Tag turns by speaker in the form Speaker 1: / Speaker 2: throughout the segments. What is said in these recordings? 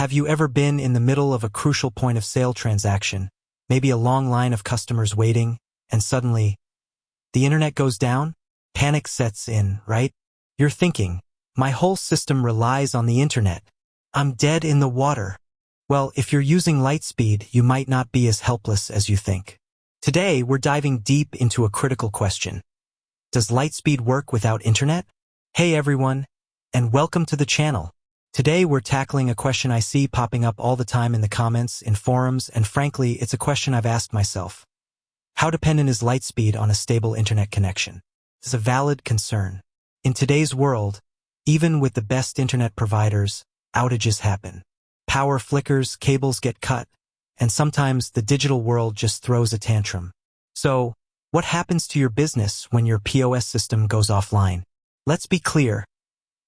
Speaker 1: Have you ever been in the middle of a crucial point of sale transaction, maybe a long line of customers waiting, and suddenly, the internet goes down? Panic sets in, right? You're thinking, my whole system relies on the internet. I'm dead in the water. Well, if you're using Lightspeed, you might not be as helpless as you think. Today, we're diving deep into a critical question. Does Lightspeed work without internet? Hey everyone, and welcome to the channel. Today we're tackling a question I see popping up all the time in the comments, in forums, and frankly, it's a question I've asked myself. How dependent is Lightspeed on a stable internet connection? It's a valid concern. In today's world, even with the best internet providers, outages happen. Power flickers, cables get cut, and sometimes the digital world just throws a tantrum. So, what happens to your business when your POS system goes offline? Let's be clear.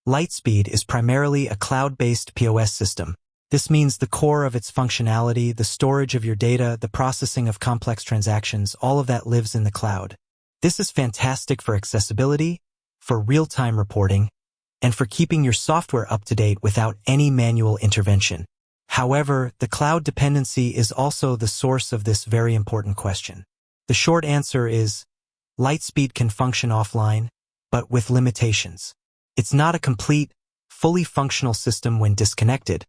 Speaker 1: Lightspeed is primarily a cloud-based POS system. This means the core of its functionality, the storage of your data, the processing of complex transactions, all of that lives in the cloud. This is fantastic for accessibility, for real-time reporting, and for keeping your software up to date without any manual intervention. However, the cloud dependency is also the source of this very important question. The short answer is, Lightspeed can function offline, but with limitations. It's not a complete, fully functional system when disconnected,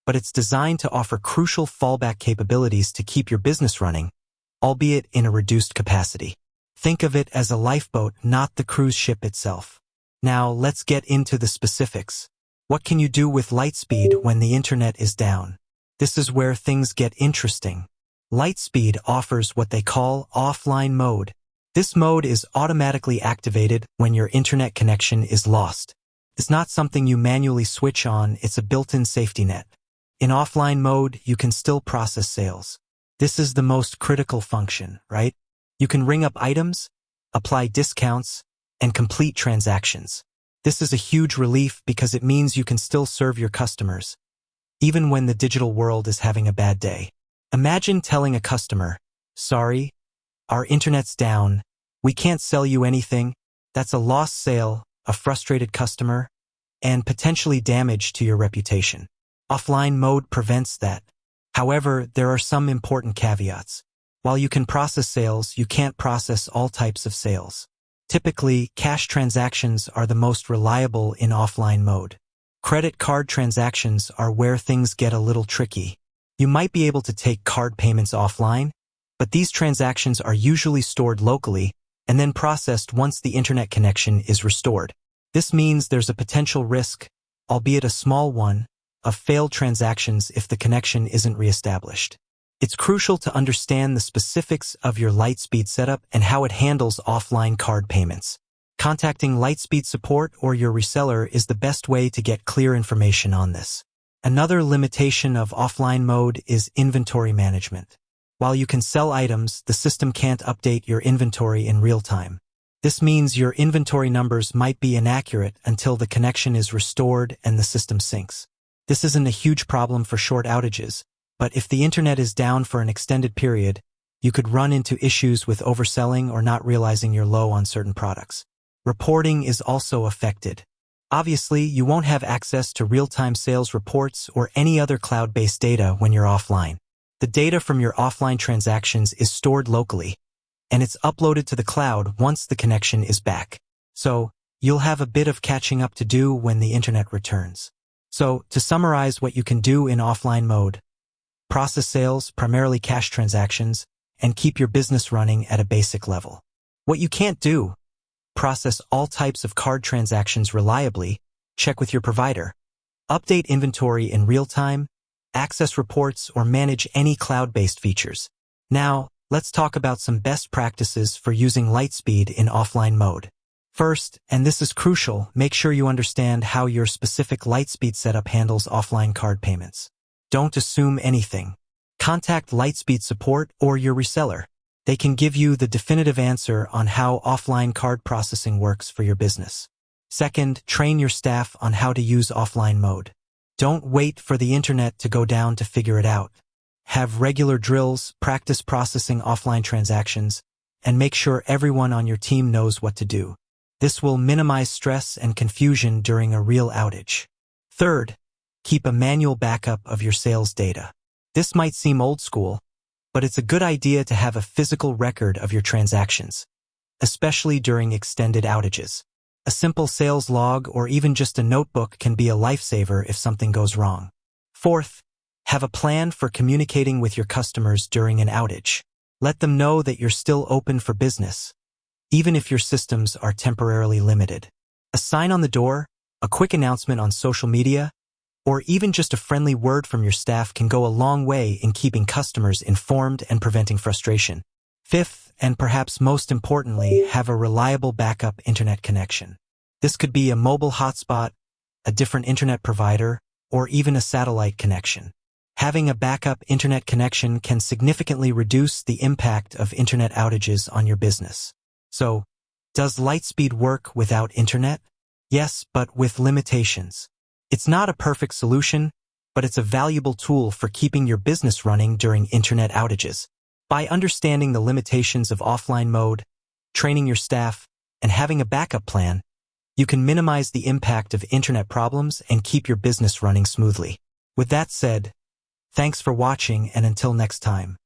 Speaker 1: but it's designed to offer crucial fallback capabilities to keep your business running, albeit in a reduced capacity. Think of it as a lifeboat, not the cruise ship itself. Now, let's get into the specifics. What can you do with Lightspeed when the internet is down? This is where things get interesting. Lightspeed offers what they call offline mode. This mode is automatically activated when your internet connection is lost. It's not something you manually switch on, it's a built-in safety net. In offline mode, you can still process sales. This is the most critical function, right? You can ring up items, apply discounts, and complete transactions. This is a huge relief because it means you can still serve your customers, even when the digital world is having a bad day. Imagine telling a customer, sorry, our internet's down, we can't sell you anything. That's a lost sale, a frustrated customer, and potentially damage to your reputation. Offline mode prevents that. However, there are some important caveats. While you can process sales, you can't process all types of sales. Typically, cash transactions are the most reliable in offline mode. Credit card transactions are where things get a little tricky. You might be able to take card payments offline, but these transactions are usually stored locally and then processed once the internet connection is restored. This means there's a potential risk, albeit a small one, of failed transactions if the connection isn't reestablished. It's crucial to understand the specifics of your Lightspeed setup and how it handles offline card payments. Contacting Lightspeed support or your reseller is the best way to get clear information on this. Another limitation of offline mode is inventory management. While you can sell items, the system can't update your inventory in real time. This means your inventory numbers might be inaccurate until the connection is restored and the system syncs. This isn't a huge problem for short outages, but if the internet is down for an extended period, you could run into issues with overselling or not realizing you're low on certain products. Reporting is also affected. Obviously, you won't have access to real-time sales reports or any other cloud-based data when you're offline. The data from your offline transactions is stored locally, and it's uploaded to the cloud once the connection is back. So, you'll have a bit of catching up to do when the internet returns. So, to summarize what you can do in offline mode, process sales, primarily cash transactions, and keep your business running at a basic level. What you can't do, process all types of card transactions reliably, check with your provider, update inventory in real time, access reports, or manage any cloud-based features. Now, let's talk about some best practices for using Lightspeed in offline mode. First, and this is crucial, make sure you understand how your specific Lightspeed setup handles offline card payments. Don't assume anything. Contact Lightspeed support or your reseller. They can give you the definitive answer on how offline card processing works for your business. Second, train your staff on how to use offline mode. Don't wait for the internet to go down to figure it out. Have regular drills, practice processing offline transactions, and make sure everyone on your team knows what to do. This will minimize stress and confusion during a real outage. Third, keep a manual backup of your sales data. This might seem old school, but it's a good idea to have a physical record of your transactions, especially during extended outages. A simple sales log or even just a notebook can be a lifesaver if something goes wrong. Fourth, have a plan for communicating with your customers during an outage. Let them know that you're still open for business, even if your systems are temporarily limited. A sign on the door, a quick announcement on social media, or even just a friendly word from your staff can go a long way in keeping customers informed and preventing frustration. Fifth, and perhaps most importantly, have a reliable backup internet connection. This could be a mobile hotspot, a different internet provider, or even a satellite connection. Having a backup internet connection can significantly reduce the impact of internet outages on your business. So, does Lightspeed work without internet? Yes, but with limitations. It's not a perfect solution, but it's a valuable tool for keeping your business running during internet outages. By understanding the limitations of offline mode, training your staff, and having a backup plan, you can minimize the impact of internet problems and keep your business running smoothly. With that said, thanks for watching, and until next time.